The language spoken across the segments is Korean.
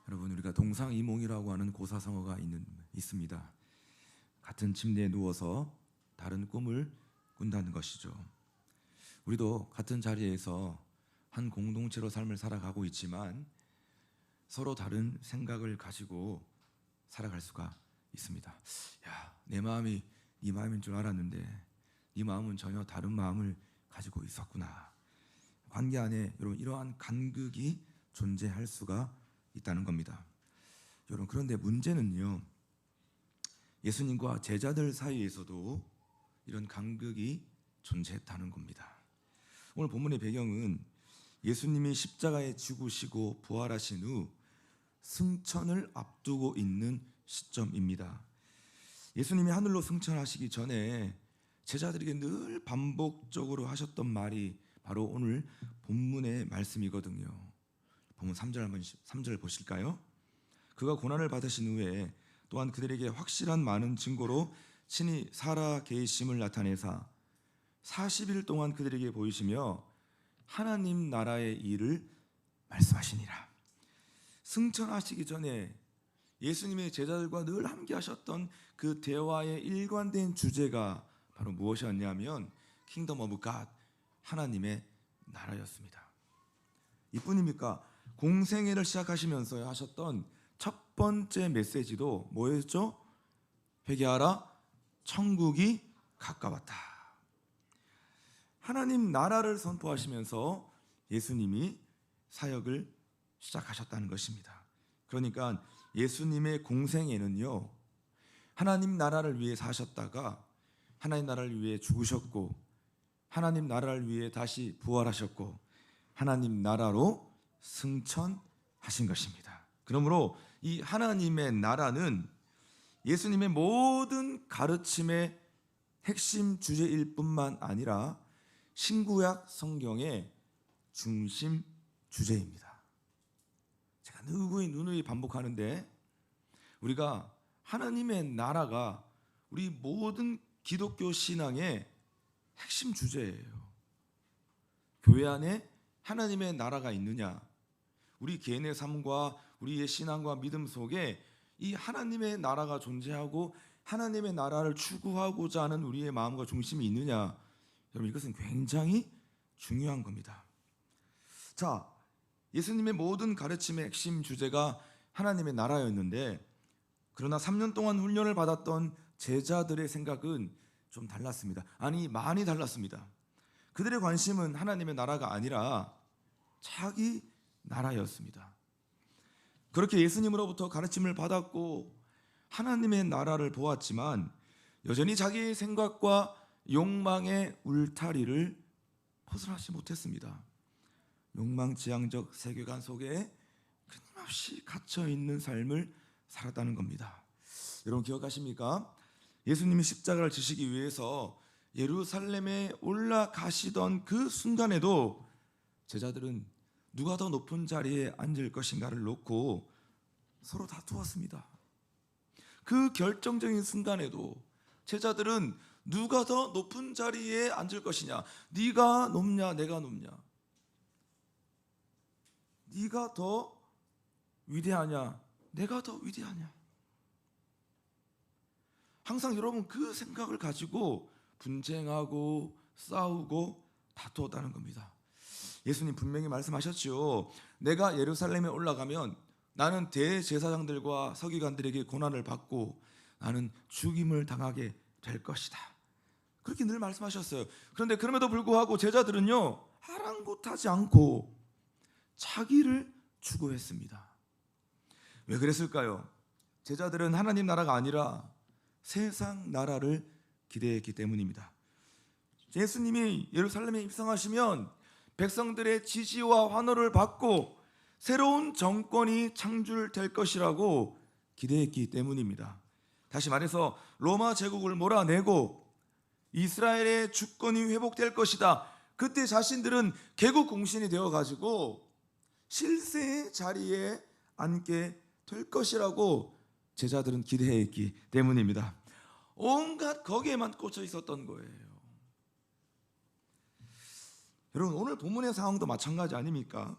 여러분, 우리가 동상이몽이라고 하는 고사성어가 있습니다. 같은 침대에 누워서 다른 꿈을 꾼다는 것이죠. 우리도 같은 자리에서 한 공동체로 삶을 살아가고 있지만 서로 다른 생각을 가지고 살아갈 수가 있습니다. 내 마음이 네 마음인 줄 알았는데 네 마음은 전혀 다른 마음을 가지고 있었구나. 관계 안에 여러분 이러한 간극이 존재할 수가 있다는 겁니다. 여러분, 그런데 문제는요, 예수님과 제자들 사이에서도 이런 간극이 존재했다는 겁니다. 오늘 본문의 배경은 예수님이 십자가에 죽으시고 부활하신 후 승천을 앞두고 있는 시점입니다. 예수님이 하늘로 승천하시기 전에 제자들에게 늘 반복적으로 하셨던 말이 바로 오늘 본문의 말씀이거든요. 본문 3절 보실까요? 그가 고난을 받으신 후에 또한 그들에게 확실한 많은 증거로 친히 살아 계심을 나타내사 40일 동안 그들에게 보이시며 하나님 나라의 일을 말씀하시니라. 승천하시기 전에 예수님의 제자들과 늘 함께 하셨던 그 대화의 일관된 주제가 바로 무엇이었냐면 킹덤 오브 갓, 하나님의 나라였습니다. 이뿐입니까? 공생애를 시작하시면서 하셨던 첫 번째 메시지도 뭐였죠? 회개하라, 천국이 가까웠다. 하나님 나라를 선포하시면서 예수님이 사역을 시작하셨다는 것입니다. 그러니까 예수님의 공생애는요, 하나님 나라를 위해 사셨다가 하나님 나라를 위해 죽으셨고 하나님 나라를 위해 다시 부활하셨고 하나님 나라로 승천하신 것입니다. 그러므로 이 하나님의 나라는 예수님의 모든 가르침의 핵심 주제일 뿐만 아니라 신구약 성경의 중심 주제입니다. 제가 누누이 반복하는데 우리가 하나님의 나라가 우리 모든 기독교 신앙의 핵심 주제예요. 교회 안에 하나님의 나라가 있느냐? 우리 개인의 삶과 우리의 신앙과 믿음 속에 이 하나님의 나라가 존재하고 하나님의 나라를 추구하고자 하는 우리의 마음과 중심이 있느냐? 여러분, 이것은 굉장히 중요한 겁니다. 자, 예수님의 모든 가르침의 핵심 주제가 하나님의 나라였는데, 그러나 3년 동안 훈련을 받았던 제자들의 생각은 좀 달랐습니다. 아니, 많이 달랐습니다. 그들의 관심은 하나님의 나라가 아니라 자기 나라였습니다. 그렇게 예수님으로부터 가르침을 받았고 하나님의 나라를 보았지만 여전히 자기의 생각과 욕망의 울타리를 벗어나지 못했습니다. 욕망지향적 세계관 속에 끊임없이 갇혀있는 삶을 살았다는 겁니다. 여러분, 기억하십니까? 예수님이 십자가를 지시기 위해서 예루살렘에 올라가시던 그 순간에도 제자들은 누가 더 높은 자리에 앉을 것인가를 놓고 서로 다투었습니다. 그 결정적인 순간에도 제자들은 누가 더 높은 자리에 앉을 것이냐, 네가 높냐 내가 높냐, 네가 더 위대하냐 내가 더 위대하냐, 항상 여러분 그 생각을 가지고 분쟁하고 싸우고 다투었다는 겁니다. 예수님 분명히 말씀하셨죠. 내가 예루살렘에 올라가면 나는 대제사장들과 서기관들에게 고난을 받고 나는 죽임을 당하게 될 것이다. 그렇게 늘 말씀하셨어요. 그런데 그럼에도 불구하고 제자들은요, 아랑곳하지 않고 자기를 추구했습니다. 왜 그랬을까요? 제자들은 하나님 나라가 아니라 세상 나라를 기대했기 때문입니다. 예수님이 예루살렘에 입성하시면 백성들의 지지와 환호를 받고 새로운 정권이 창출될 것이라고 기대했기 때문입니다. 다시 말해서 로마 제국을 몰아내고 이스라엘의 주권이 회복될 것이다. 그때 자신들은 개국 공신이 되어가지고 실세의 자리에 앉게 될 것이라고 제자들은 기대했기 때문입니다. 온갖 거기에만 꽂혀 있었던 거예요. 여러분, 오늘 본문의 상황도 마찬가지 아닙니까?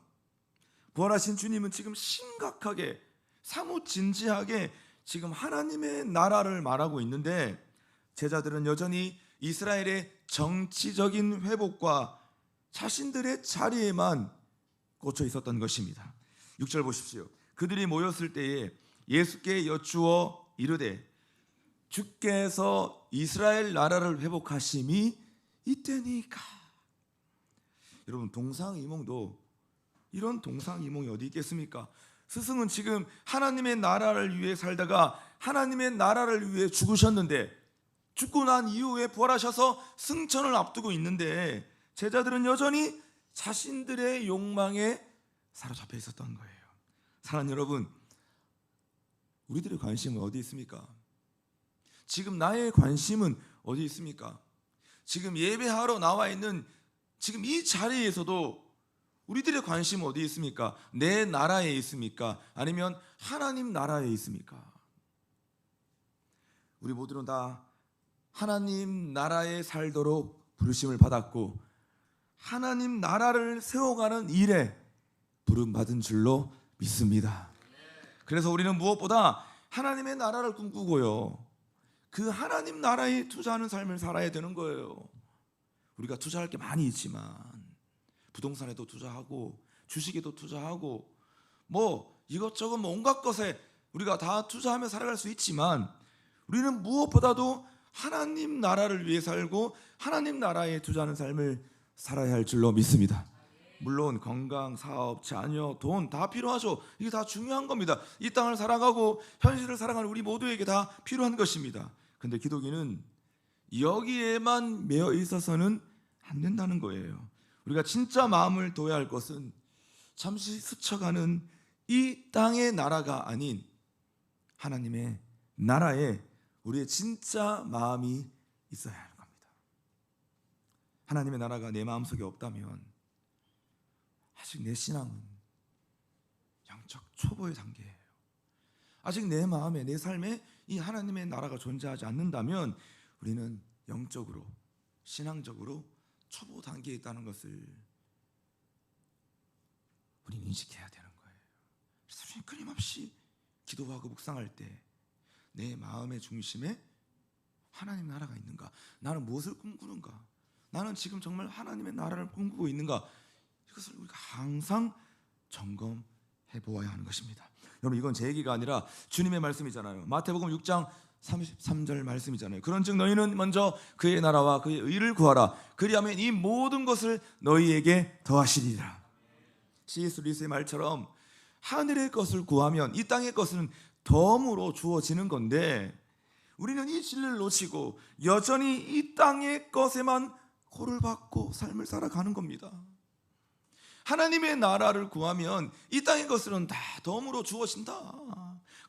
부활하신 주님은 지금 심각하게 사뭇 진지하게 지금 하나님의 나라를 말하고 있는데 제자들은 여전히 이스라엘의 정치적인 회복과 자신들의 자리에만 꽂혀 있었던 것입니다. 6절 보십시오. 그들이 모였을 때에 예수께 여쭈어 이르되 주께서 이스라엘 나라를 회복하심이 이때니까. 여러분, 동상이몽도 이런 동상이몽이 어디 있겠습니까? 스승은 지금 하나님의 나라를 위해 살다가 하나님의 나라를 위해 죽으셨는데, 죽고 난 이후에 부활하셔서 승천을 앞두고 있는데 제자들은 여전히 자신들의 욕망에 사로잡혀 있었던 거예요. 사랑하는 여러분, 우리들의 관심은 어디 있습니까? 지금 나의 관심은 어디 있습니까? 지금 예배하러 나와 있는 지금 이 자리에서도 우리들의 관심은 어디 있습니까? 내 나라에 있습니까? 아니면 하나님 나라에 있습니까? 우리 모두는 다 하나님 나라에 살도록 부르심을 받았고 하나님 나라를 세워가는 일에 부름받은 줄로 믿습니다. 그래서 우리는 무엇보다 하나님의 나라를 꿈꾸고요, 그 하나님 나라에 투자하는 삶을 살아야 되는 거예요. 우리가 투자할 게 많이 있지만 부동산에도 투자하고 주식에도 투자하고 뭐 이것저것 온갖 것에 우리가 다 투자하며 살아갈 수 있지만 우리는 무엇보다도 하나님 나라를 위해 살고 하나님 나라에 투자하는 삶을 살아야 할 줄로 믿습니다. 물론 건강, 사업, 자녀, 돈 다 필요하죠. 이게 다 중요한 겁니다. 이 땅을 살아가고 현실을 살아가는 우리 모두에게 다 필요한 것입니다. 근데 기독교는 여기에만 매여 있어서는 안 된다는 거예요. 우리가 진짜 마음을 둬야 할 것은 잠시 스쳐가는 이 땅의 나라가 아닌 하나님의 나라에 우리의 진짜 마음이 있어야 하는 겁니다. 하나님의 나라가 내 마음속에 없다면 아직 내 신앙은 영적 초보의 단계예요. 아직 내 마음에, 내 삶에 이 하나님의 나라가 존재하지 않는다면 우리는 영적으로, 신앙적으로 초보 단계에 있다는 것을 우리는 인식해야 되는 거예요. 그래서 우리는 끊임없이 기도하고 묵상할 때 내 마음의 중심에 하나님 나라가 있는가? 나는 무엇을 꿈꾸는가? 나는 지금 정말 하나님의 나라를 꿈꾸고 있는가? 이것을 우리가 항상 점검해 보아야 하는 것입니다. 여러분, 이건 제 얘기가 아니라 주님의 말씀이잖아요. 마태복음 6장 33절 말씀이잖아요. 그런즉 너희는 먼저 그의 나라와 그의 의를 구하라. 그리하면 이 모든 것을 너희에게 더하시리라. C.S. 루이스의 말처럼 하늘의 것을 구하면 이 땅의 것은 덤으로 주어지는 건데 우리는 이 진리를 놓치고 여전히 이 땅의 것에만 코를 박고 삶을 살아가는 겁니다. 하나님의 나라를 구하면 이 땅의 것들은 다 덤으로 주어진다,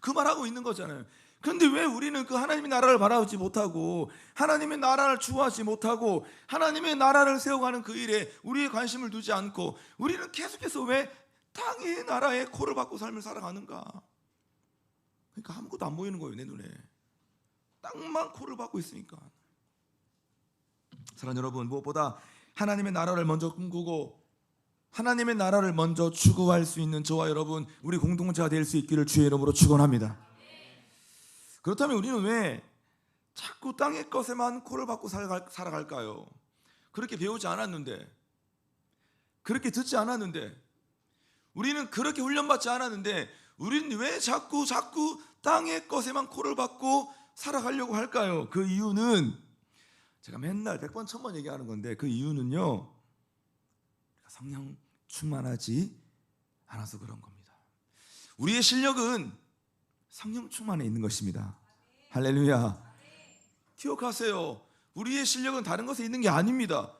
그 말하고 있는 거잖아요. 그런데 왜 우리는 그 하나님의 나라를 바라보지 못하고 하나님의 나라를 추구하지 못하고 하나님의 나라를 세워가는 그 일에 우리의 관심을 두지 않고 우리는 계속해서 왜 땅의 나라에 코를 박고 삶을 살아가는가? 그러니까 아무것도 안 보이는 거예요. 내 눈에 땅만 코를 박고 있으니까. 사랑하는 여러분, 무엇보다 하나님의 나라를 먼저 꿈꾸고 하나님의 나라를 먼저 추구할 수 있는 저와 여러분, 우리 공동체가 될 수 있기를 주의 이름으로 축원합니다. 그렇다면 우리는 왜 자꾸 땅의 것에만 코를 박고 살아갈까요? 그렇게 배우지 않았는데, 그렇게 듣지 않았는데, 우리는 그렇게 훈련받지 않았는데 우리는 왜 자꾸 땅의 것에만 코를 박고 살아가려고 할까요? 그 이유는 제가 맨날 100번 1000번 얘기하는 건데, 그 이유는요, 성령 충만하지 않아서 그런 겁니다. 우리의 실력은 성령 충만에 있는 것입니다. 할렐루야. 기억하세요. 우리의 실력은 다른 것에 있는 게 아닙니다.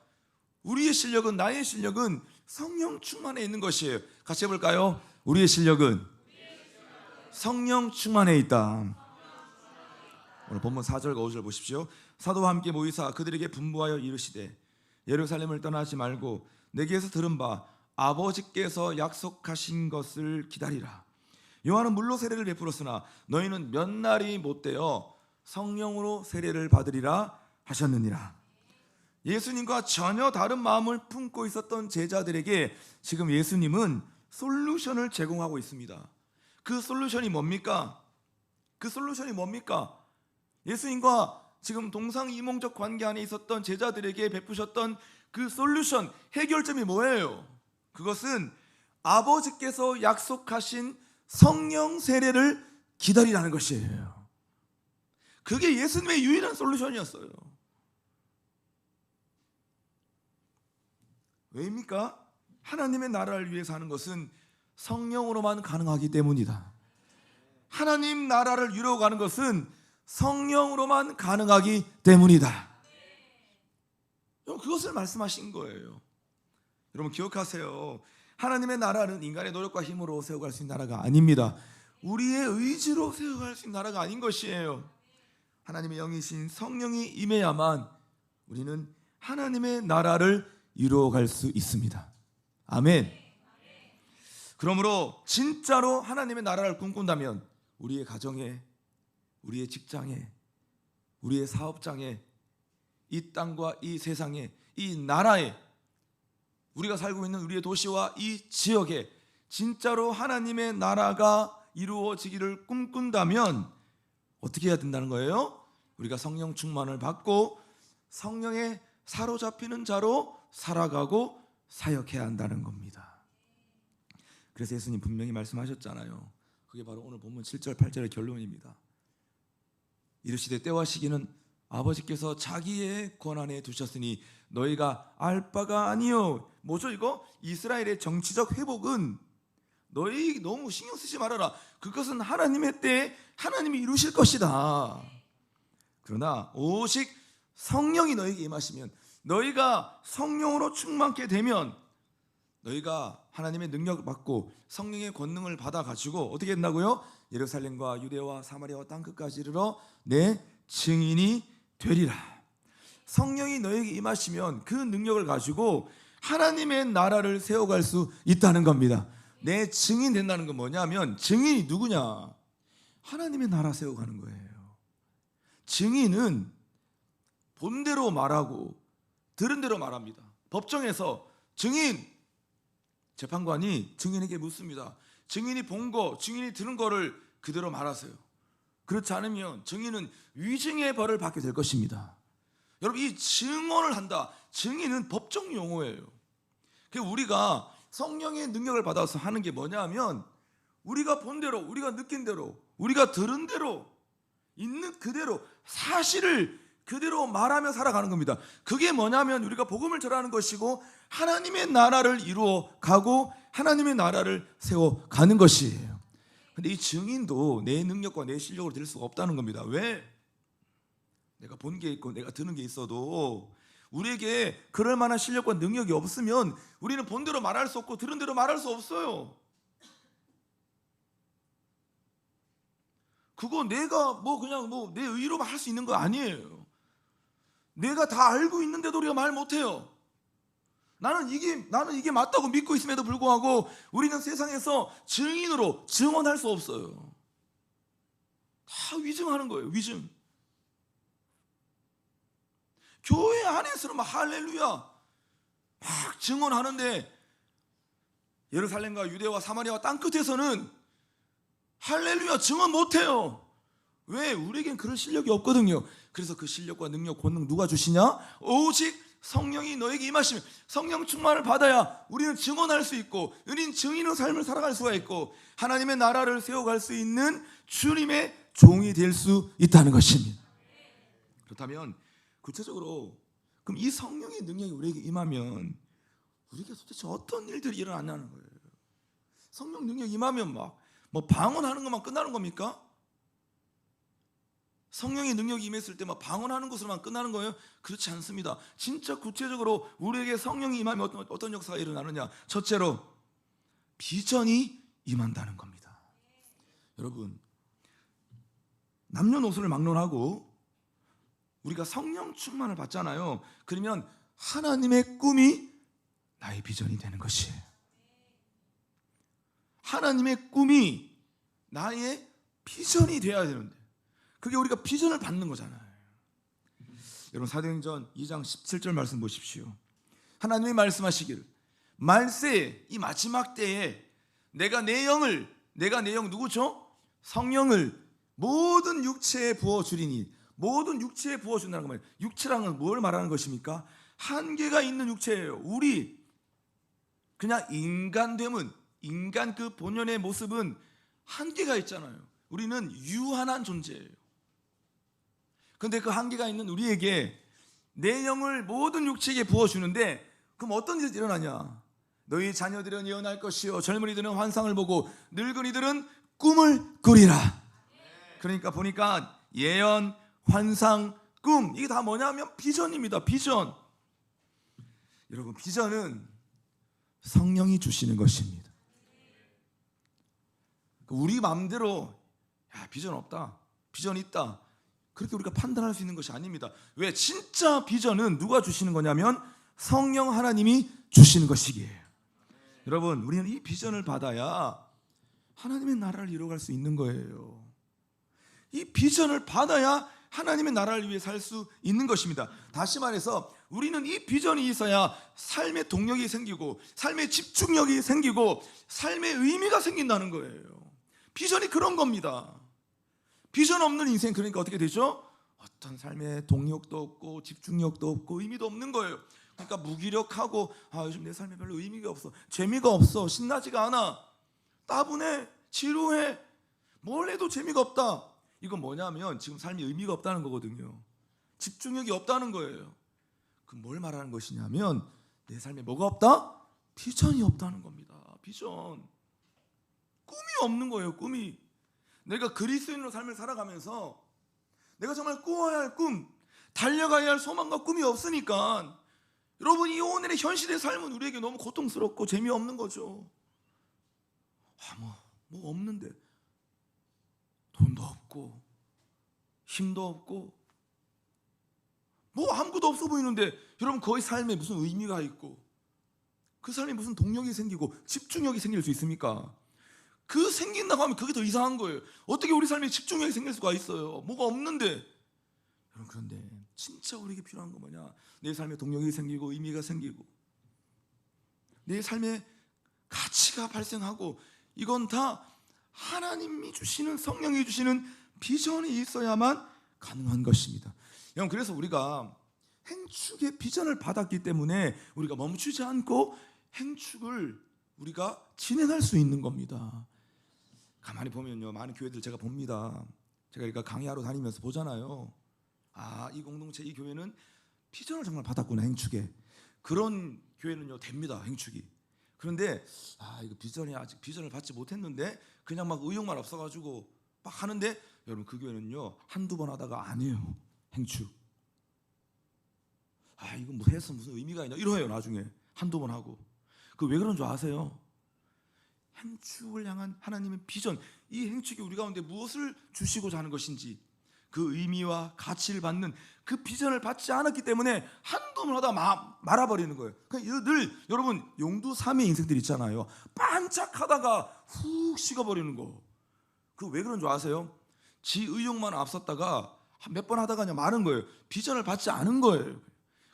우리의 실력은, 나의 실력은 성령 충만에 있는 것이에요. 같이 해볼까요? 우리의 실력은 성령 충만에 있다. 오늘 본문 4절과 5절 보십시오. 사도와 함께 모이사 그들에게 분부하여 이르시되 예루살렘을 떠나지 말고 내게서 들은 바 아버지께서 약속하신 것을 기다리라. 요한은 물로 세례를 베풀었으나 너희는 몇 날이 못되어 성령으로 세례를 받으리라 하셨느니라. 예수님과 전혀 다른 마음을 품고 있었던 제자들에게 지금 예수님은 솔루션을 제공하고 있습니다. 그 솔루션이 뭡니까? 그 솔루션이 뭡니까? 예수님과 지금 동상이몽적 관계 안에 있었던 제자들에게 베푸셨던 그 솔루션, 해결점이 뭐예요? 그것은 아버지께서 약속하신 성령 세례를 기다리라는 것이에요. 그게 예수님의 유일한 솔루션이었어요. 왜입니까? 하나님의 나라를 위해 사는 것은 성령으로만 가능하기 때문이다. 하나님 나라를 이루어가는 것은 성령으로만 가능하기 때문이다. 여러분, 그것을 말씀하신 거예요. 여러분 기억하세요. 하나님의 나라는 인간의 노력과 힘으로 세워갈 수 있는 나라가 아닙니다. 우리의 의지로 세워갈 수 있는 나라가 아닌 것이에요. 하나님의 영이신 성령이 임해야만 우리는 하나님의 나라를 이루어갈 수 있습니다. 아멘. 그러므로 진짜로 하나님의 나라를 꿈꾼다면 우리의 가정에, 우리의 직장에, 우리의 사업장에, 이 땅과 이 세상에, 이 나라에, 우리가 살고 있는 우리의 도시와 이 지역에 진짜로 하나님의 나라가 이루어지기를 꿈꾼다면 어떻게 해야 된다는 거예요? 우리가 성령 충만을 받고 성령에 사로잡히는 자로 살아가고 사역해야 한다는 겁니다. 그래서 예수님 분명히 말씀하셨잖아요. 그게 바로 오늘 본문 7절 8절의 결론입니다. 이르시되 때와 시기는 아버지께서 자기의 권한에 두셨으니 너희가 알 바가 아니요. 뭐죠 이거? 이스라엘의 정치적 회복은 너희 너무 신경 쓰지 말아라. 그것은 하나님의 때에 하나님이 이루실 것이다. 그러나 오직 성령이 너희에게 임하시면, 너희가 성령으로 충만케 되면 너희가 하나님의 능력을 받고 성령의 권능을 받아가지고 어떻게 된다고요? 예루살렘과 유대와 사마리아와 땅끝까지 이르러 내 증인이 되리라. 성령이 너에게 임하시면 그 능력을 가지고 하나님의 나라를 세워갈 수 있다는 겁니다. 내 증인 된다는 건 뭐냐면, 증인이 누구냐? 하나님의 나라 세워가는 거예요. 증인은 본대로 말하고 들은 대로 말합니다. 법정에서 증인, 재판관이 증인에게 묻습니다. 증인이 본 거, 증인이 들은 거를 그대로 말하세요. 그렇지 않으면 증인은 위증의 벌을 받게 될 것입니다. 여러분, 이 증언을 한다, 증인은 법정 용어예요. 우리가 성령의 능력을 받아서 하는 게 뭐냐면, 우리가 본 대로, 우리가 느낀 대로, 우리가 들은 대로, 있는 그대로, 사실을 그대로 말하며 살아가는 겁니다. 그게 뭐냐면 우리가 복음을 전하는 것이고 하나님의 나라를 이루어 가고 하나님의 나라를 세워가는 것이에요. 근데 이 증인도 내 능력과 내 실력으로 될 수가 없다는 겁니다. 왜? 내가 본 게 있고 내가 들은 게 있어도 우리에게 그럴 만한 실력과 능력이 없으면 우리는 본 대로 말할 수 없고 들은 대로 말할 수 없어요. 그거 내가 그냥 내 의로만 할 수 있는 거 아니에요. 내가 다 알고 있는데도 우리가 말 못해요. 나는 이게 맞다고 믿고 있음에도 불구하고 우리는 세상에서 증인으로 증언할 수 없어요. 다 위증하는 거예요. 위증. 교회 안에서는 막 할렐루야 막 증언하는데 예루살렘과 유대와 사마리아와 땅끝에서는 할렐루야 증언 못해요. 왜? 우리에겐 그럴 실력이 없거든요. 그래서 그 실력과 능력, 권능 누가 주시냐? 오직 성령이 너에게 임하시면, 성령 충만을 받아야 우리는 증언할 수 있고 우리는 증인의 삶을 살아갈 수가 있고 하나님의 나라를 세워갈 수 있는 주님의 종이 될 수 있다는 것입니다. 그렇다면 구체적으로 그럼 이 성령의 능력이 우리에게 임하면 우리가 도대체 어떤 일들이 일어나냐는 거예요. 성령 능력이 임하면 방언하는 것만 끝나는 겁니까? 성령의 능력이 임했을 때 방언하는 것으로만 끝나는 거예요? 그렇지 않습니다. 진짜 구체적으로 우리에게 성령이 임하면 어떤 역사가 일어나느냐? 첫째로 비전이 임한다는 겁니다. 여러분, 남녀노소를 막론하고 우리가 성령 충만을 받잖아요. 그러면 하나님의 꿈이 나의 비전이 되는 것이에요. 하나님의 꿈이 나의 비전이 되어야 되는데 그게 우리가 비전을 받는 거잖아요. 여러분, 사도행전 2장 17절 말씀 보십시오. 하나님이 말씀하시기를 말세에 이 마지막 때에 내가 내 영을 내가 내 영 누구죠? 성령을 모든 육체에 부어주리니. 모든 육체에 부어준다는 거 말이에요. 육체랑은 뭘 말하는 것입니까? 한계가 있는 육체예요. 우리 그냥 인간됨은, 인간 그 본연의 모습은 한계가 있잖아요. 우리는 유한한 존재예요. 그런데 그 한계가 있는 우리에게 내 영을 모든 육체에게 부어주는데, 그럼 어떤 일이 일어나냐? 너희 자녀들은 예언할 것이요, 젊은이들은 환상을 보고 늙은이들은 꿈을 꾸리라. 그러니까 보니까 예언, 환상, 꿈, 이게 다 뭐냐면 비전입니다. 비전. 여러분, 비전은 성령이 주시는 것입니다. 우리 마음대로 야, 비전 없다, 비전 있다, 그렇게 우리가 판단할 수 있는 것이 아닙니다. 왜? 진짜 비전은 누가 주시는 거냐면 성령 하나님이 주시는 것이기에. 여러분, 우리는 이 비전을 받아야 하나님의 나라를 이루어갈 수 있는 거예요. 이 비전을 받아야 하나님의 나라를 위해 살 수 있는 것입니다. 다시 말해서 우리는 이 비전이 있어야 삶의 동력이 생기고, 삶의 집중력이 생기고, 삶의 의미가 생긴다는 거예요. 비전이 그런 겁니다. 비전 없는 인생, 그러니까 어떻게 되죠? 어떤 삶의 동력도 없고 집중력도 없고 의미도 없는 거예요. 그러니까 무기력하고, 요즘 내 삶에 별로 의미가 없어, 재미가 없어, 신나지가 않아, 따분해, 지루해, 뭘 해도 재미가 없다. 이건 뭐냐면 지금 삶이 의미가 없다는 거거든요. 집중력이 없다는 거예요. 그럼 뭘 말하는 것이냐면 내 삶에 뭐가 없다? 비전이 없다는 겁니다. 비전. 꿈이 없는 거예요. 꿈이. 내가 그리스도인으로 삶을 살아가면서 내가 정말 꾸어야 할 꿈, 달려가야 할 소망과 꿈이 없으니까 여러분, 이 오늘의 현실의 삶은 우리에게 너무 고통스럽고 재미없는 거죠. 뭐 없는데, 돈도 없고 힘도 없고 뭐 아무것도 없어 보이는데, 여러분, 거의 삶에 무슨 의미가 있고 그 삶에 무슨 동력이 생기고 집중력이 생길 수 있습니까? 그 생긴다고 하면 그게 더 이상한 거예요. 어떻게 우리 삶에 집중력이 생길 수가 있어요? 뭐가 없는데. 여러분, 그런데 진짜 우리에게 필요한 건 뭐냐? 내 삶에 동력이 생기고 의미가 생기고 내 삶에 가치가 발생하고, 이건 다 하나님이 주시는, 성령이 주시는 비전이 있어야만 가능한 것입니다. 여러분, 그래서 우리가 행축의 비전을 받았기 때문에 우리가 멈추지 않고 행축을 우리가 진행할 수 있는 겁니다. 가만히 보면요, 많은 교회들 제가 봅니다. 제가 그러니까 강의하러 다니면서 보잖아요. 이 공동체, 이 교회는 비전을 정말 받았구나, 행축에. 그런 교회는요, 됩니다, 행축이. 그런데 이거 비전이 아직 비전을 받지 못했는데 그냥 막 의욕만 없어가지고 막 하는데, 여러분, 그 교회는요 한두 번 하다가 안 해요, 행축. 이거 뭐 해서 무슨 의미가 있냐 이러해요. 나중에 한두 번 하고. 그 왜 그런 줄 아세요? 행축을 향한 하나님의 비전, 이 행축이 우리 가운데 무엇을 주시고자 하는 것인지, 그 의미와 가치를 받는 그 비전을 받지 않았기 때문에 한두 번 하다 말아버리는 거예요. 그러니까 늘 여러분, 용두삼의 인생들 있잖아요. 반짝하다가 훅 식어버리는 거. 그 왜 그런 줄 아세요? 지 의욕만 앞섰다가 몇 번 하다가 그냥 마른 거예요. 비전을 받지 않은 거예요.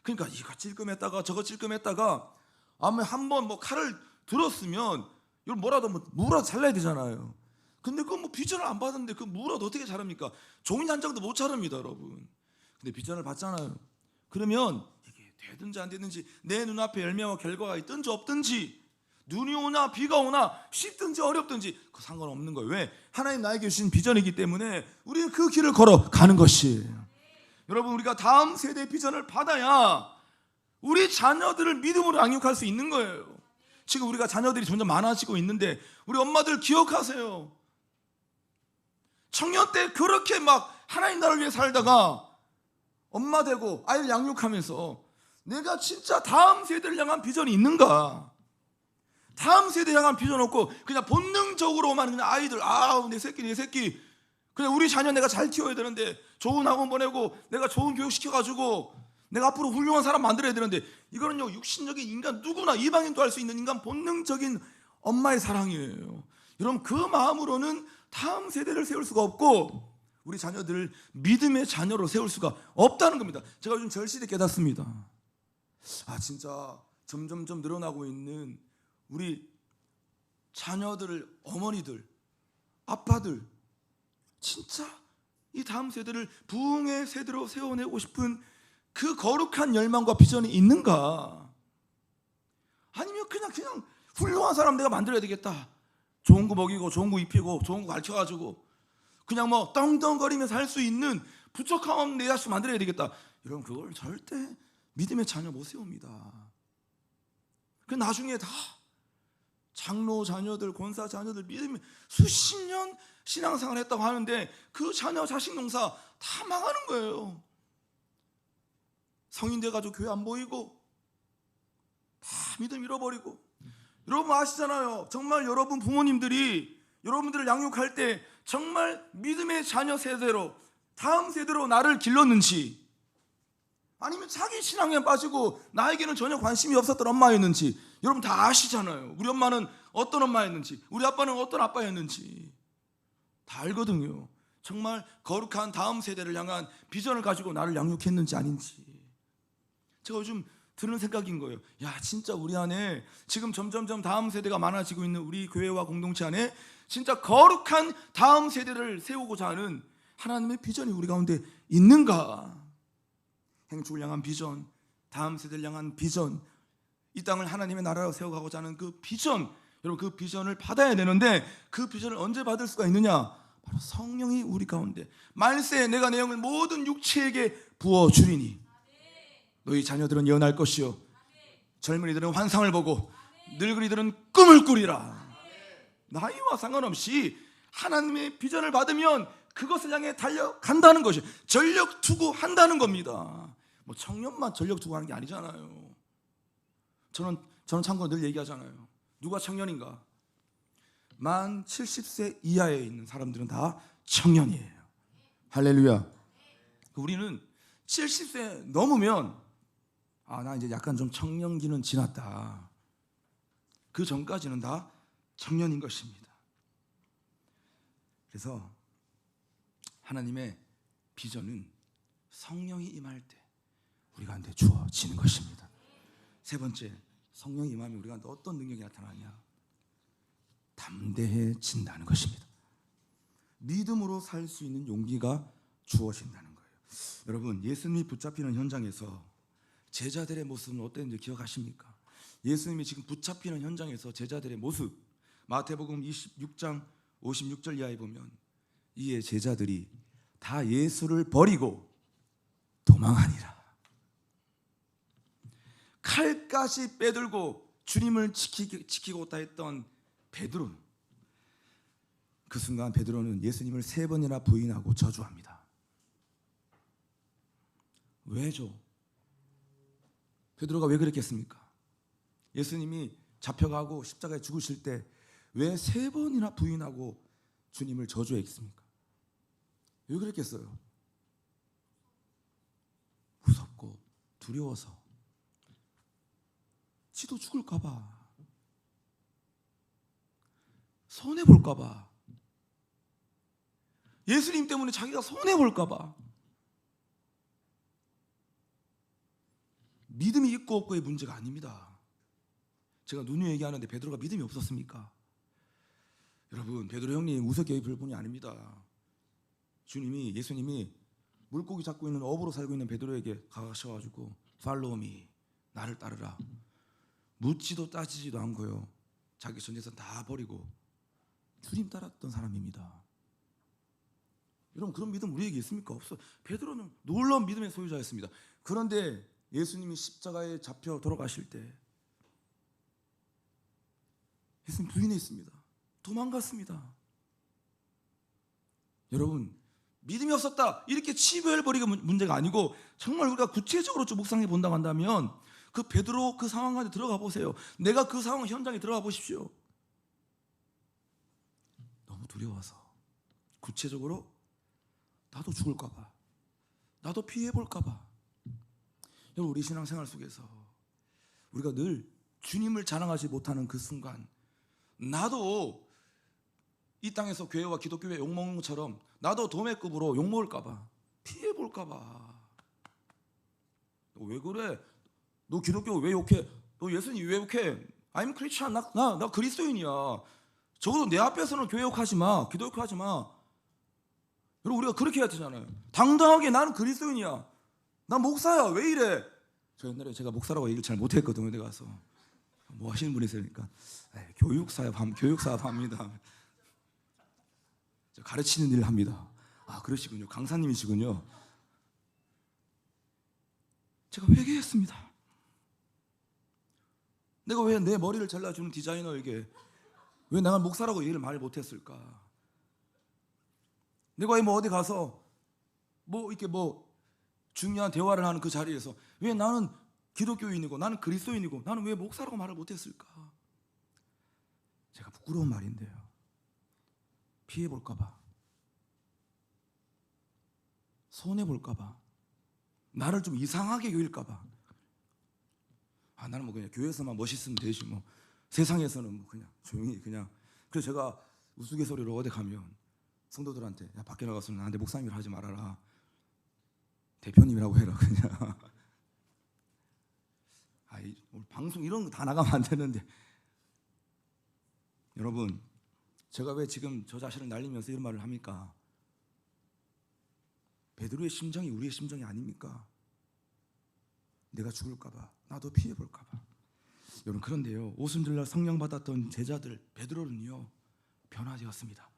그러니까 이거 찔끔했다가 저거 찔끔했다가, 한번 뭐 칼을 들었으면 이걸 무라도 잘라야 되잖아요. 근데 그 뭐 비전을 안 받았는데 그 무라도 어떻게 자릅니까? 종이 한 장도 못 자릅니다, 여러분. 근데 비전을 받잖아요. 그러면 이게 되든지 안 되든지, 내 눈앞에 열매와 결과가 있든지 없든지, 눈이 오나 비가 오나 쉽든지 어렵든지 그 상관없는 거예요. 왜? 하나님 나에게 주신 비전이기 때문에 우리는 그 길을 걸어가는 것이에요. 여러분, 우리가 다음 세대의 비전을 받아야 우리 자녀들을 믿음으로 양육할 수 있는 거예요. 지금 우리가 자녀들이 점점 많아지고 있는데, 우리 엄마들 기억하세요. 청년 때 그렇게 막 하나님 나라를 위해 살다가 엄마 되고 아이를 양육하면서 내가 진짜 다음 세대를 향한 비전이 있는가? 다음 세대를 향한 비전 없고 그냥 본능적으로만 그냥 아이들, 내 새끼 그냥 우리 자녀 내가 잘 키워야 되는데, 좋은 학원 보내고 내가 좋은 교육 시켜가지고 내가 앞으로 훌륭한 사람 만들어야 되는데, 이거는요 육신적인 인간, 누구나 이방인도 할 수 있는 인간 본능적인 엄마의 사랑이에요. 여러분, 그 마음으로는 다음 세대를 세울 수가 없고 우리 자녀들을 믿음의 자녀로 세울 수가 없다는 겁니다. 제가 요즘 절실히 깨닫습니다. 진짜 점점 늘어나고 있는 우리 자녀들, 어머니들, 아빠들 진짜 이 다음 세대를 부흥의 세대로 세워내고 싶은 그 거룩한 열망과 비전이 있는가? 아니면 그냥 훌륭한 사람 내가 만들어야 되겠다. 좋은 거 먹이고 좋은 거 입히고 좋은 거 가르쳐가지고 그냥 뭐 떵떵거리면서 살 수 있는 부족함 내 자식 만들어야 되겠다. 이런 그걸 절대 믿음의 자녀 못 세웁니다. 그 나중에 다 장로 자녀들, 권사 자녀들 믿음이 수십 년 신앙생활 했다고 하는데 그 자녀 자식 농사 다 망하는 거예요. 성인 돼가지고 교회 안 보이고 다 믿음 잃어버리고. 여러분 아시잖아요. 정말 여러분 부모님들이 여러분들을 양육할 때 정말 믿음의 자녀 세대로 다음 세대로 나를 길렀는지, 아니면 자기 신앙에 빠지고 나에게는 전혀 관심이 없었던 엄마였는지 여러분 다 아시잖아요. 우리 엄마는 어떤 엄마였는지, 우리 아빠는 어떤 아빠였는지 다 알거든요. 정말 거룩한 다음 세대를 향한 비전을 가지고 나를 양육했는지 아닌지. 제가 요즘 드는 생각인 거예요. 야, 진짜 우리 안에 지금 점점점 다음 세대가 많아지고 있는 우리 교회와 공동체 안에 진짜 거룩한 다음 세대를 세우고자 하는 하나님의 비전이 우리 가운데 있는가? 행복을 향한 비전, 다음 세대를 향한 비전, 이 땅을 하나님의 나라로 세워가고자 하는 그 비전, 여러분 그 비전을 받아야 되는데 그 비전을 언제 받을 수가 있느냐? 바로 성령이 우리 가운데 말세에 내가 내 영을 모든 육체에게 부어주리니 너희 자녀들은 예언할 것이요 젊은이들은 환상을 보고 늙은이들은 꿈을 꾸리라. 나이와 상관없이 하나님의 비전을 받으면 그것을 향해 달려간다는 것이 전력 투구한다는 겁니다. 뭐 청년만 전력 투구하는 게 아니잖아요. 저는 참고로 늘 얘기하잖아요. 누가 청년인가? 만 70세 이하에 있는 사람들은 다 청년이에요. 할렐루야. 우리는 70세 넘으면 나 이제 약간 좀 청년기는 지났다. 그 전까지는 다 청년인 것입니다. 그래서 하나님의 비전은 성령이 임할 때 우리 가운데 주어지는 것입니다. 세 번째, 성령이 임하면 우리 가운데 어떤 능력이 나타나냐? 담대해진다는 것입니다. 믿음으로 살 수 있는 용기가 주어진다는 거예요. 여러분, 예수님이 붙잡히는 현장에서 제자들의 모습은 어땠는지 기억하십니까? 예수님이 지금 붙잡히는 현장에서 제자들의 모습, 마태복음 26장 56절 이하에 보면 이에 제자들이 다 예수를 버리고 도망하니라. 칼까지 빼들고 주님을 지키고자 했던 베드로, 그 순간 베드로는 예수님을 3번이나 부인하고 저주합니다. 왜죠? 베드로가 왜 그랬겠습니까? 예수님이 잡혀가고 십자가에 죽으실 때 왜 3번이나 부인하고 주님을 저주했습니까? 왜 그랬겠어요? 무섭고 두려워서, 지도 죽을까봐, 손해볼까봐, 예수님 때문에 자기가 손해볼까봐. 믿음이 있고 없고의 문제가 아닙니다. 제가 누누이 얘기하는데 베드로가 믿음이 없었습니까? 여러분, 베드로 형님 우습게 볼 분이 아닙니다. 예수님이 물고기 잡고 있는 어부로 살고 있는 베드로에게 가셔가지고 팔로우 미, 나를 따르라, 묻지도 따지지도 않고요, 자기 전재산 다 버리고 주님 따랐던 사람입니다. 여러분, 그런 믿음 우리에게 있습니까? 없어요. 베드로는 놀라운 믿음의 소유자였습니다. 그런데 예수님이 십자가에 잡혀 돌아가실 때 예수님 부인했습니다. 도망갔습니다. 여러분, 믿음이 없었다 이렇게 치부해버리가 문제가 아니고, 정말 우리가 구체적으로 좀 묵상해 본다고 한다면 그 베드로 그 상황 안에 들어가 보세요. 내가 그 상황 현장에 들어가 보십시오. 너무 두려워서 구체적으로 나도 죽을까봐, 나도 피해볼까봐. 여러분, 우리 신앙생활 속에서 우리가 늘 주님을 자랑하지 못하는 그 순간, 나도 이 땅에서 교회와 기독교회 욕먹는 것처럼 나도 도매급으로 욕먹을까봐, 피해볼까봐. 너 왜 그래? 너 기독교 왜 욕해? 너 예수님 왜 욕해? I'm Christian. 나 그리스도인이야. 적어도 내 앞에서는 교회 욕하지 마, 기도 욕하지 마. 여러분, 우리가 그렇게 해야 되잖아요. 당당하게 나는 그리스도인이야, 나 목사야, 왜 이래? 저 옛날에 제가 목사라고 얘기를 잘 못했거든요. 내가 가서 뭐 하시는 분이 있으니까 교육사업합니다. 가르치는 일을 합니다. 아, 그러시군요. 강사님이시군요. 제가 회개했습니다. 내가 왜 내 머리를 잘라주는 디자이너에게 왜 내가 목사라고 얘기를 말 못했을까? 내가 뭐 어디 가서 뭐 이렇게 뭐 중요한 대화를 하는 그 자리에서 왜 나는 기독교인이고 나는 그리스도인이고 나는 왜 목사라고 말을 못했을까? 제가 부끄러운 말인데요, 피해볼까봐, 손해볼까봐, 나를 좀 이상하게 여길까봐, 아, 나는 뭐 그냥 교회에서만 멋있으면 되지, 뭐 세상에서는 뭐 그냥 조용히 그냥. 그래서 제가 우스갯소리로 어디 가면 성도들한테, 야, 밖에 나가서는 나한테 목사님이라 하지 말아라, 대표님이라고 해라 그냥. 아, 오늘 방송 이런 거 다 나가면 안 되는데. 여러분, 제가 왜 지금 저 자신을 날리면서 이런 말을 합니까? 베드로의 심정이 우리의 심정이 아닙니까? 내가 죽을까봐, 나도 피해볼까봐. 여러분, 그런데요, 오순절날 성령 받았던 제자들 베드로는요 변화되었습니다.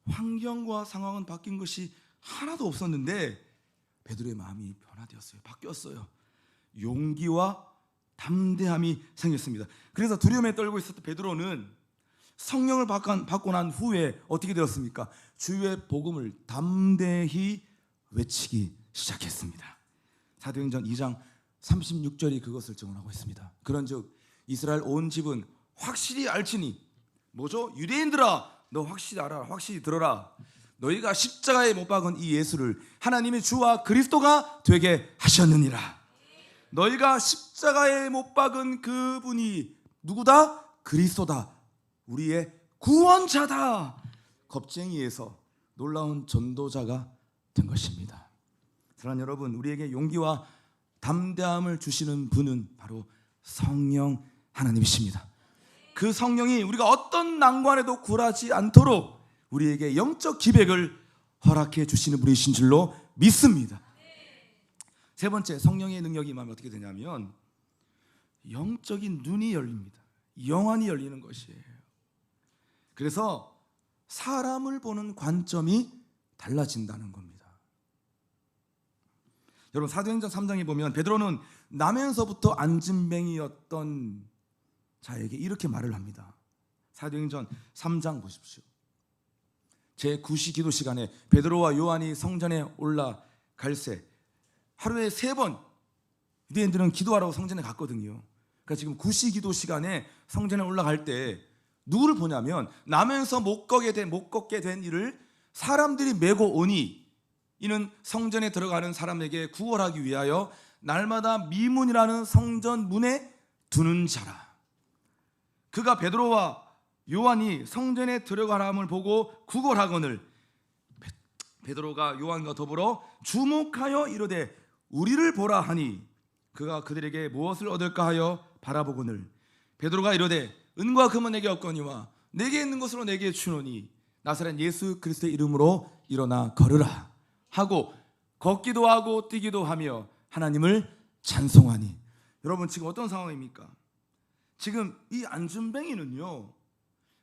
환경과 상황은 바뀐 것이 하나도 없었는데 베드로의 마음이 변화되었어요. 바뀌었어요. 용기와 담대함이 생겼습니다. 그래서 두려움에 떨고 있었던 베드로는 성령을 받고 난 후에 어떻게 되었습니까? 주의 복음을 담대히 외치기 시작했습니다. 사도행전 2장 36절이 그것을 증언하고 있습니다. 그런즉 이스라엘 온 집은 확실히 알지니, 뭐죠? 유대인들아, 너 확실히 알아라, 확실히 들어라. 너희가 십자가에 못 박은 이 예수를 하나님의 주와 그리스도가 되게 하셨느니라. 너희가 십자가에 못 박은 그분이 누구다? 그리스도다. 우리의 구원자다. 겁쟁이에서 놀라운 전도자가 된 것입니다. 사랑하는 여러분, 우리에게 용기와 담대함을 주시는 분은 바로 성령 하나님이십니다. 그 성령이 우리가 어떤 난관에도 굴하지 않도록 우리에게 영적 기백을 허락해 주시는 분이신 줄로 믿습니다. 세 번째, 성령의 능력이 임하면 어떻게 되냐면 영적인 눈이 열립니다. 영안이 열리는 것이에요. 그래서 사람을 보는 관점이 달라진다는 겁니다. 여러분, 사도행전 3장에 보면 베드로는 나면서부터 안진뱅이였던 자에게 이렇게 말을 합니다. 사도행전 3장 보십시오. 제9시 기도 시간에 베드로와 요한이 성전에 올라갈새 하루에 3번 유대인들은 기도하라고 성전에 갔거든요. 그러니까 지금 9시 기도 시간에 성전에 올라갈 때 누구를 보냐면 나면서 못 걷게 된 이를 사람들이 메고 오니 이는 성전에 들어가는 사람에게 구걸하기 위하여 날마다 미문이라는 성전 문에 두는 자라. 그가 베드로와 요한이 성전에 들어가람을 보고 구걸하거늘 베드로가 요한과 더불어 주목하여 이르되 우리를 보라 하니 그가 그들에게 무엇을 얻을까 하여 바라보거늘 베드로가 이르되 은과 금은 내게 없거니와 내게 있는 것으로 내게 주노니 나사렛 예수 그리스도의 이름으로 일어나 걸으라 하고 걷기도 하고 뛰기도 하며 하나님을 찬송하니. 여러분, 지금 어떤 상황입니까? 지금 이 안준뱅이는요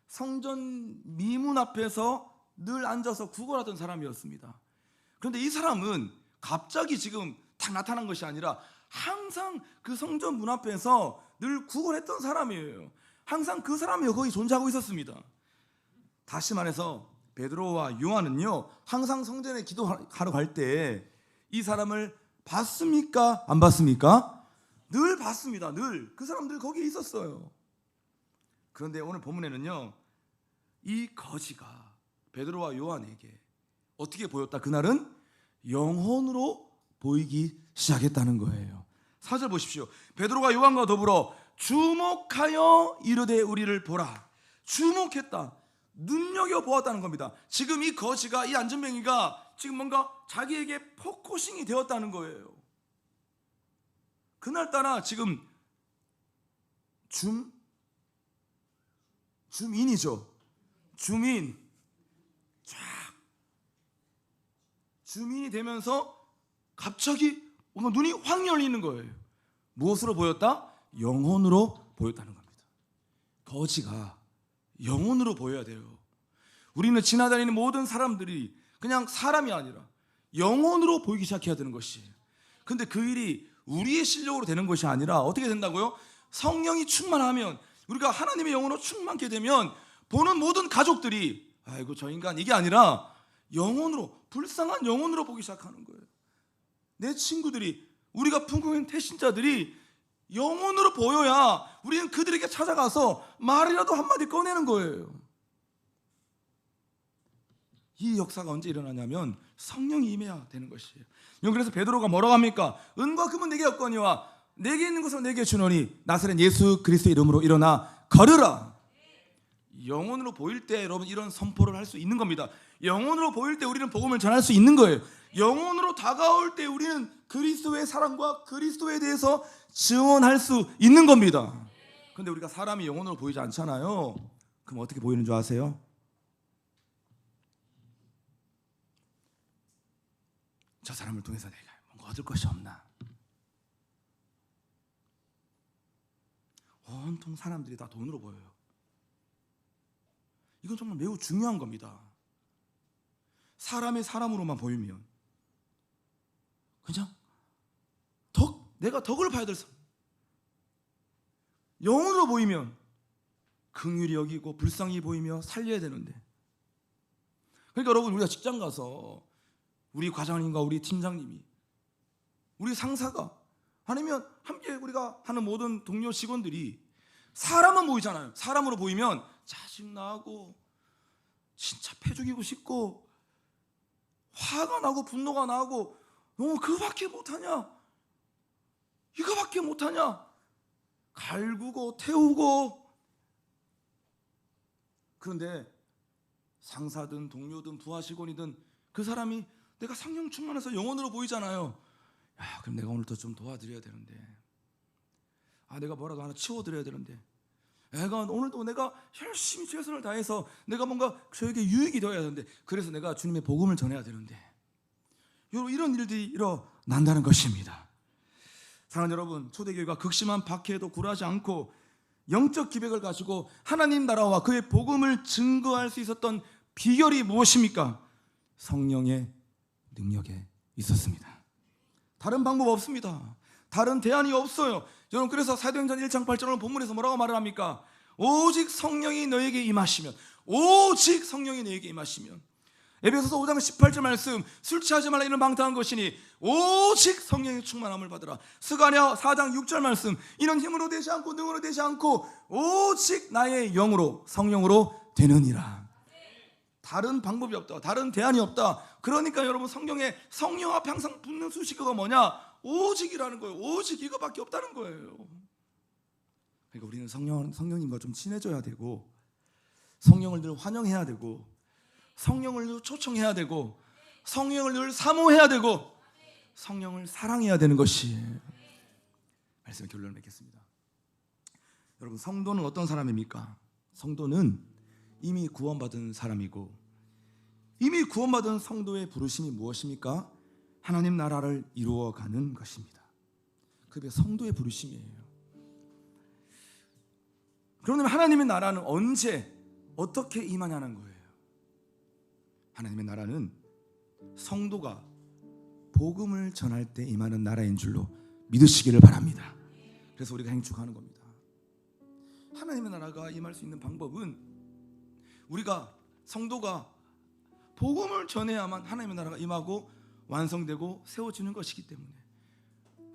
성전 미문 앞에서 늘 앉아서 구걸하던 사람이었습니다. 그런데 이 사람은 갑자기 지금 딱 나타난 것이 아니라 항상 그 성전 문 앞에서 늘 구걸했던 사람이에요. 항상 그 사람이 거기 존재하고 있었습니다. 다시 말해서 베드로와 요한은요 항상 성전에 기도하러 갈 때 이 사람을 봤습니까? 안 봤습니까? 늘 봤습니다. 늘 그 사람들 거기에 있었어요. 그런데 오늘 본문에는요 이 거지가 베드로와 요한에게 어떻게 보였다? 그날은 영혼으로 보이기 시작했다는 거예요. 4절 보십시오. 베드로가 요한과 더불어 주목하여 이르되 우리를 보라. 주목했다. 눈여겨보았다는 겁니다. 지금 이 거지가, 이 안전뱅이가 지금 뭔가 자기에게 포커싱이 되었다는 거예요. 그날따라 지금 줌인이죠. 주민이 되면서 갑자기 뭔가 눈이 확 열리는 거예요. 무엇으로 보였다? 영혼으로 보였다는 겁니다. 거지가 영혼으로 보여야 돼요. 우리는 지나다니는 모든 사람들이 그냥 사람이 아니라 영혼으로 보이기 시작해야 되는 것이에요. 근데 그 일이 우리의 실력으로 되는 것이 아니라 어떻게 된다고요? 성령이 충만하면, 우리가 하나님의 영으로 충만케 되면 보는 모든 가족들이 아이고 저 인간, 이게 아니라 영혼으로, 불쌍한 영혼으로 보기 시작하는 거예요. 내 친구들이, 우리가 품고있는 태신자들이 영혼으로 보여야 우리는 그들에게 찾아가서 말이라도 한마디 꺼내는 거예요. 이 역사가 언제 일어나냐면 성령이 임해야 되는 것이에요. 그래서 베드로가 뭐라고 합니까? 은과 금은 내게 없거니와 내게 있는 것을 내게 주노니 나사렛 예수 그리스도의 이름으로 일어나 걸으라. 영혼으로 보일 때 여러분 이런 선포를 할 수 있는 겁니다. 영혼으로 보일 때 우리는 복음을 전할 수 있는 거예요. 영혼으로 다가올 때 우리는 그리스도의 사랑과 그리스도에 대해서 증언할 수 있는 겁니다. 근데 우리가 사람이 영혼으로 보이지 않잖아요. 그럼 어떻게 보이는 줄 아세요? 저 사람을 통해서 내가 뭔가 얻을 것이 없나? 온통 사람들이 다 돈으로 보여요. 이건 정말 매우 중요한 겁니다. 사람이 사람으로만 보이면 그냥 내가 덕을 봐야 될 사람, 영혼으로 보이면 긍휼히 여기고 불쌍히 보이며 살려야 되는데, 그러니까 여러분 우리가 직장 가서 우리 과장님과 우리 팀장님이, 우리 상사가, 아니면 함께 우리가 하는 모든 동료 직원들이 사람만 보이잖아요. 사람으로 보이면 짜증나고 진짜 패죽이고 싶고 화가 나고 분노가 나고 그거밖에 못하냐, 이거밖에 못하냐, 갈구고 태우고. 그런데 상사든 동료든 부하 직원이든 그 사람이 내가 성령 충만해서 영혼으로 보이잖아요. 야, 그럼 내가 오늘도 좀 도와드려야 되는데, 내가 뭐라도 하나 치워드려야 되는데, 오늘도 내가 열심히 최선을 다해서 내가 뭔가 저에게 유익이 되어야 되는데, 그래서 내가 주님의 복음을 전해야 되는데, 이런 일들이 일어난다는 것입니다. 사랑하는 여러분, 초대교회가 극심한 박해에도 굴하지 않고 영적 기백을 가지고 하나님 나라와 그의 복음을 증거할 수 있었던 비결이 무엇입니까? 성령의 능력에 있었습니다. 다른 방법 없습니다. 다른 대안이 없어요. 여러분, 그래서 사도행전 1장 8절은 본문에서 뭐라고 말을 합니까? 오직 성령이 너에게 임하시면, 오직 성령이 너에게 임하시면. 에베소서 5장 18절 말씀, 술 취하지 말라 이는 방탕한 것이니 오직 성령의 충만함을 받으라. 스가랴 4장 6절 말씀, 이는 힘으로 되지 않고 능으로 되지 않고 오직 나의 영으로, 성령으로 되느니라. 다른 방법이 없다, 다른 대안이 없다. 그러니까 여러분, 성령 앞에 항상 붙는 수식어가 뭐냐? 오직이라는 거예요. 오직, 이거밖에 없다는 거예요. 그러니까 우리는 성령님과 좀 친해져야 되고, 성령을 늘 환영해야 되고, 성령을 늘 초청해야 되고, 성령을 늘 사모해야 되고, 성령을 사랑해야 되는 것이 말씀의 결론을 맺겠습니다. 여러분, 성도는 어떤 사람입니까? 성도는 이미 구원받은 사람이고, 이미 구원받은 성도의 부르심이 무엇입니까? 하나님 나라를 이루어가는 것입니다. 그게 성도의 부르심이에요. 그러면 하나님의 나라는 언제, 어떻게 임하냐는 거예요. 하나님의 나라는 성도가 복음을 전할 때 임하는 나라인 줄로 믿으시기를 바랍니다. 그래서 우리가 행축하는 겁니다. 하나님의 나라가 임할 수 있는 방법은, 우리가 성도가 복음을 전해야만 하나님의 나라가 임하고 완성되고 세워지는 것이기 때문에,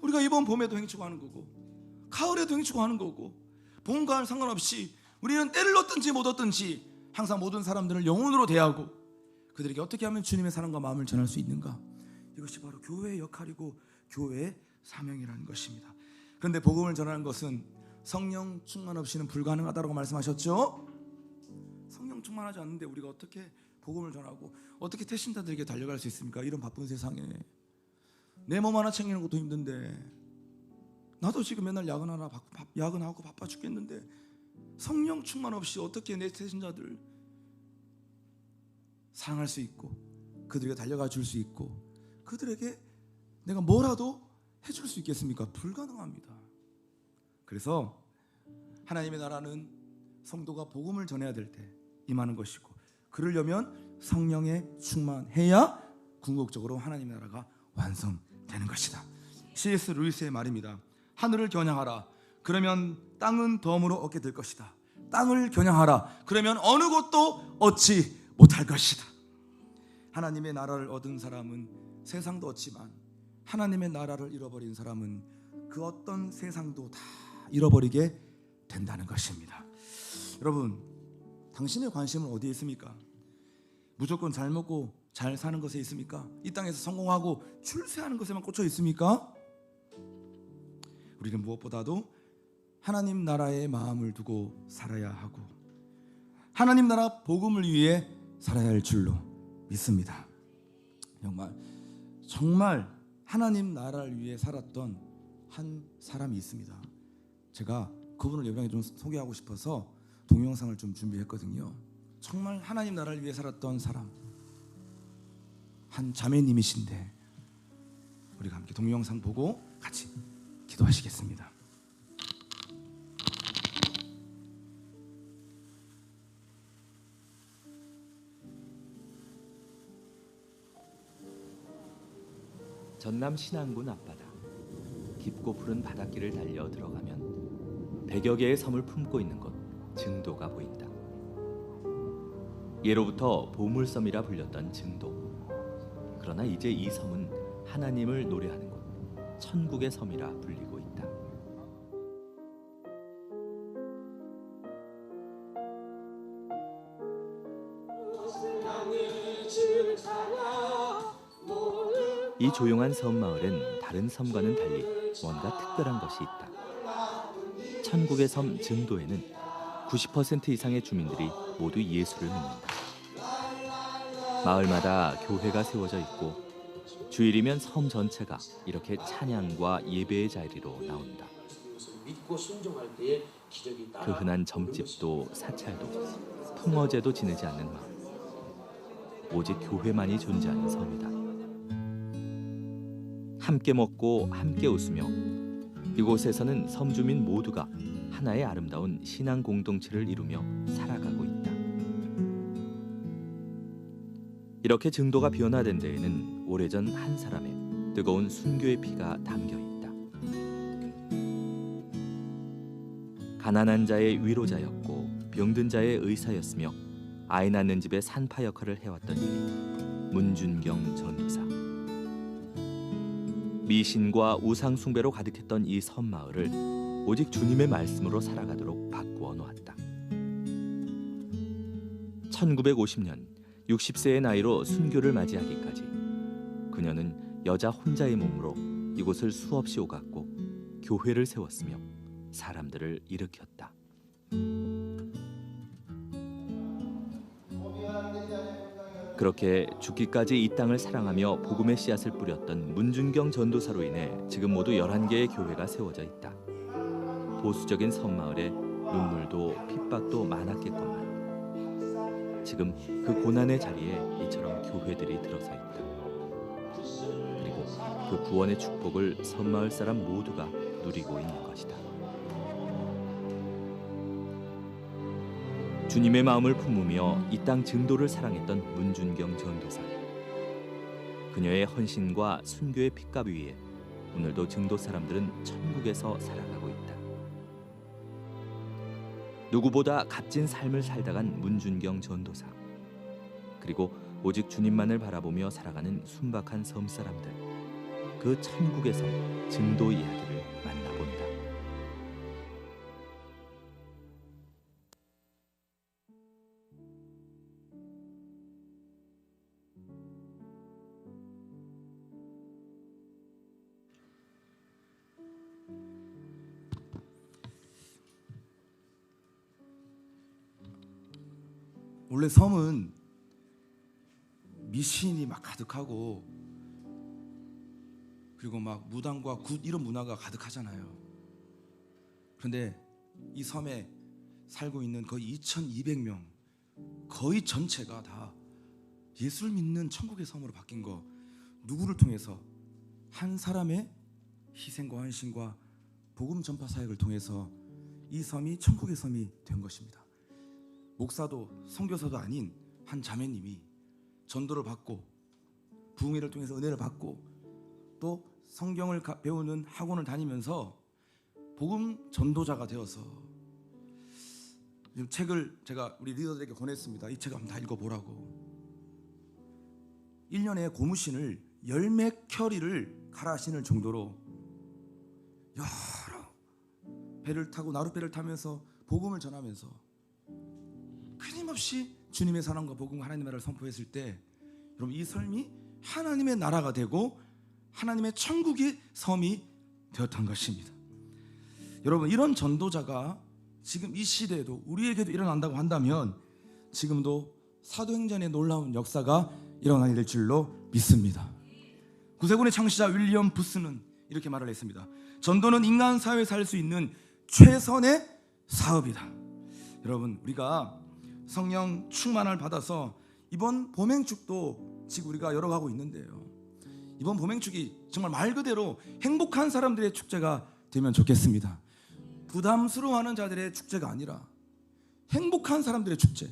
우리가 이번 봄에도 행축하는 거고 가을에도 행축하는 거고, 봄 가을 상관없이 우리는 때를 얻든지 못 얻든지 항상 모든 사람들을 영혼으로 대하고 그들에게 어떻게 하면 주님의 사랑과 마음을 전할 수 있는가, 이것이 바로 교회의 역할이고 교회의 사명이라는 것입니다. 그런데 복음을 전하는 것은 성령 충만 없이는 불가능하다고 말씀하셨죠? 성령 충만하지 않는데 우리가 어떻게 복음을 전하고 어떻게 태신자들에게 달려갈 수 있습니까? 이런 바쁜 세상에 내 몸 하나 챙기는 것도 힘든데, 나도 지금 맨날 야근하고 바빠 죽겠는데 성령 충만 없이 어떻게 내 태신자들 사랑할 수 있고 그들에게 달려가 줄 수 있고 그들에게 내가 뭐라도 해줄 수 있겠습니까? 불가능합니다. 그래서 하나님의 나라는 성도가 복음을 전해야 될 때 임하는 것이고, 그러려면 성령에 충만해야 궁극적으로 하나님의 나라가 완성되는 것이다. C.S. 루이스의 말입니다. 하늘을 겨냥하라, 그러면 땅은 덤으로 얻게 될 것이다. 땅을 겨냥하라, 그러면 어느 것도 얻지 못할 것이다. 하나님의 나라를 얻은 사람은 세상도 얻지만 하나님의 나라를 잃어버린 사람은 그 어떤 세상도 다 잃어버리게 된다는 것입니다. 여러분, 당신의 관심은 어디에 있습니까? 무조건 잘 먹고 잘 사는 것에 있습니까? 이 땅에서 성공하고 출세하는 것에만 꽂혀 있습니까? 우리는 무엇보다도 하나님 나라의 마음을 두고 살아야 하고 하나님 나라 복음을 위해 살아야 할 줄로 믿습니다. 정말 하나님 나라를 위해 살았던 한 사람이 있습니다. 제가 그분을 여러분에게 좀 소개하고 싶어서 동영상을 좀 준비했거든요. 정말 하나님 나라를 위해 살았던 사람, 한 자매님이신데 우리가 함께 동영상 보고 같이 기도하시겠습니다. 전남 신안군 앞바다, 깊고 푸른 바닷길을 달려 들어가면 100여 개의 섬을 품고 있는 곳 증도가 보인다. 예로부터 보물섬이라 불렸던 증도. 그러나 이제 이 섬은 하나님을 노래하는 곳, 천국의 섬이라 불리고 있다. 이 조용한 섬 마을엔 다른 섬과는 달리 뭔가 특별한 것이 있다. 천국의 섬 증도에는 90% 이상의 주민들이 모두 예수를 믿는다. 마을마다 교회가 세워져 있고 주일이면 섬 전체가 이렇게 찬양과 예배의 자리로 나온다. 그 흔한 점집도 사찰도 풍어제도 지내지 않는 마을, 오직 교회만이 존재하는 섬이다. 함께 먹고 함께 웃으며 이곳에서는 섬주민 모두가 하나의 아름다운 신앙 공동체를 이루며 살아가고 있다. 이렇게 증도가 변화된 데에는 오래전 한 사람의 뜨거운 순교의 피가 담겨 있다. 가난한 자의 위로자였고 병든 자의 의사였으며 아이 낳는 집의 산파 역할을 해왔던 이는 문준경 전도사. 미신과 우상 숭배로 가득했던 이 섬 마을을 오직 주님의 말씀으로 살아가도록 바꾸어 놓았다. 1950년 60세의 나이로 순교를 맞이하기까지 그녀는 여자 혼자의 몸으로 이곳을 수없이 오갔고 교회를 세웠으며 사람들을 일으켰다. 그렇게 죽기까지 이 땅을 사랑하며 복음의 씨앗을 뿌렸던 문준경 전도사로 인해 지금 모두 11개의 교회가 세워져 있다. 보수적인 섬마을에 눈물도 핍박도 많았겠건만 지금 그 고난의 자리에 이처럼 교회들이 들어서 있다. 그리고 그 구원의 축복을 섬마을 사람 모두가 누리고 있는 것이다. 주님의 마음을 품으며 이 땅 증도를 사랑했던 문준경 전도사. 그녀의 헌신과 순교의 핏값 위에 오늘도 증도 사람들은 천국에서 살아가고 있다. 누구보다 값진 삶을 살다간 문준경 전도사. 그리고 오직 주님만을 바라보며 살아가는 순박한 섬 사람들. 그 천국의 섬 증도 이야기를 만나본다. 원래 섬은 미신이 막 가득하고 그리고 막 무당과 굿 이런 문화가 가득하잖아요. 그런데 이 섬에 살고 있는 거의 2,200명, 거의 전체가 다 예수를 믿는 천국의 섬으로 바뀐 거 누구를 통해서? 한 사람의 희생과 헌신과 복음 전파 사역을 통해서 이 섬이 천국의 섬이 된 것입니다. 목사도 선교사도 아닌 한 자매님이 전도를 받고 부흥회를 통해서 은혜를 받고 또 성경을 배우는 학원을 다니면서 복음 전도자가 되어서 지금 책을 제가 우리 리더들에게 권했습니다. 이 책을 한번 다 읽어보라고. 1년에 고무신을 10몇 켤이를 갈아 신을 정도로 여러 배를 타고 나룻배를 타면서 복음을 전하면서 끊임없이 주님의 사랑과 복음 하나님의 나라를 선포했을 때 여러분 이 삶이 하나님의 나라가 되고 하나님의 천국의 섬이 되었던 것입니다. 여러분 이런 전도자가 지금 이 시대에도 우리에게도 일어난다고 한다면 지금도 사도행전의 놀라운 역사가 일어나게 될 줄로 믿습니다. 구세군의 창시자 윌리엄 부스는 이렇게 말을 했습니다. 전도는 인간 사회에 살 수 있는 최선의 사업이다. 여러분 우리가 성령 충만을 받아서 이번 봄행축도 지금 우리가 열어가고 있는데요, 이번 봄행축이 정말 말 그대로 행복한 사람들의 축제가 되면 좋겠습니다. 부담스러워하는 자들의 축제가 아니라 행복한 사람들의 축제,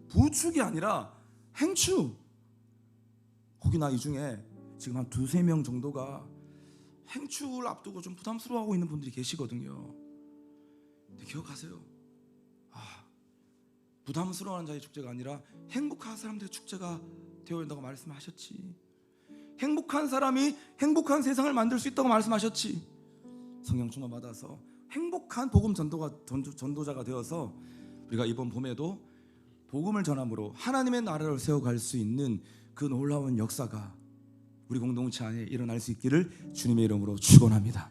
부축이 아니라 행축. 혹여나 이 중에 지금 한 2-3명 정도가 행축을 앞두고 좀 부담스러워하고 있는 분들이 계시거든요. 근데 기억하세요. 부담스러워하는 자의 축제가 아니라 행복한 사람들의 축제가 되어야 한다고 말씀하셨지. 행복한 사람이 행복한 세상을 만들 수 있다고 말씀하셨지. 성령 충만 받아서 행복한 복음 전도자가 되어서 우리가 이번 봄에도 복음을 전함으로 하나님의 나라를 세워갈 수 있는 그 놀라운 역사가 우리 공동체 안에 일어날 수 있기를 주님의 이름으로 축원합니다.